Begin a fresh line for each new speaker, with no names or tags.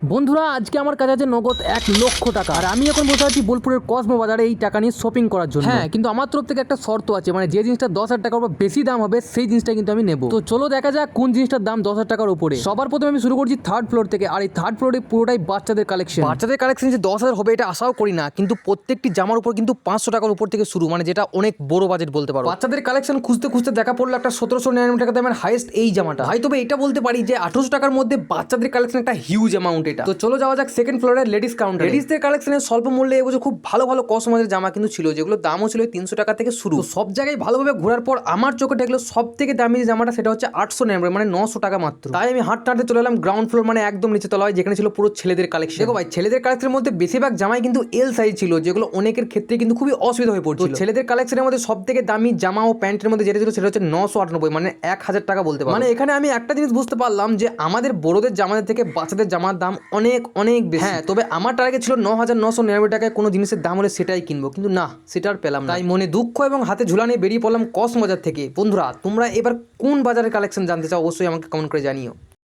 বন্ধুরা আজকে আমার কাছে আছে নগদ 1,00,000 টাকা আর আমি এখন বসে আছি বোলপুরের কসমো বাজারে এই টাকা নিয়ে শপিং করার জন্য। হ্যাঁ, কিন্তু আমার তরফ থেকে একটা শর্ত আছে, মানে যে জিনিসটা 10,000 টাকার উপর বেশি দাম হবে সেই জিনিসটা কিন্তু আমি নেব। তো চলো দেখা যাক কোন জিনিসটার দাম 10,000 টাকার উপরে। সবার প্রথমে আমি শুরু করছি থার্ড ফ্লোর থেকে, আর এই থার্ড ফ্লোরে পুরোটাই বাচ্চাদের কালেকশন। বাচ্চাদের কালেকশন যে 10,000 হবে এটা আশাও করি না, কিন্তু প্রত্যেকটি জামার উপর কিন্তু 500 টাকার উপর থেকে শুরু, মানে যেটা অনেক বড় বাজেট বলতে পারো। বাচ্চাদের কালেকশন খুঁজতে খুঁজতে দেখা পড়লো একটা 1799 টাকা দামের হাইয়েস্ট এই জামাটা। ভাই তবে এটা বলতে পারি যে 1800 টাকার মধ্যে বাচ্চাদের কালেকশন একটা হিউজ অ্যামাউন্ট এটা। তো চলো যাওয়া যাক সেকেন্ড ফ্লোরের লেডিস কাউন্টার। লেডিসদের কালেকশনে স্বল্প মূল্যে এবছর খুব ভালো ভালো কসমোদের জামা কিন্তু ছিল, যেগুলো দামও ছিল 300 টাকা থেকে শুরু। তো সব জায়গায় ভালোভাবে ঘোরার পর আমার চোখে ঠেকলো সব থেকে দামি যে জামাটা, সেটা হচ্ছে 899, মানে 900 টাকা মাত্র। তাই আমি হাঁটতে হাঁটতে চলে এলাম গ্রাউন্ড ফ্লোর, মানে একদম নিচে তলায়, যেখানে ছিল পুরো ছেলেদের কালেকশন। দেখো ভাই, ছেলেদের কালেকশনের মধ্যে বেশিরভাগ জামাই কিন্তু এল সাইজ ছিল, যেগুলো অনেকের ক্ষেত্রে কিন্তু খুবই অসুবিধা হয়ে পড়ছিল। ছেলেদের কালেকশনের মধ্যে সব থেকে দামি জামা ও প্যান্টের মধ্যে যেটা ছিল সেটা হচ্ছে 998, মানে 1000 টাকা বলতে পারো। মানে এখানে আমি একটা জিনিস বুঝতে পারলাম যে আমাদের বড়দের জামাদের থেকে বাচ্চাদের জামার দাম অনেক অনেক বেশি। হ্যাঁ, তবে আমার টার্গেট ছিল 9,999 টাকায় কোনো জিনিসের দাম হলে সেটাই কিনবো, কিন্তু না, সেটা আর পেলাম না। তাই মনে দুঃখ এবং হাতে ঝুলা নিয়ে বেরিয়ে পড়লাম কসমো বাজার থেকে। বন্ধুরা তোমরা এবার কোন বাজারের কালেকশন জানতে চাও অবশ্যই আমাকে কমেন্ট করে জানিও।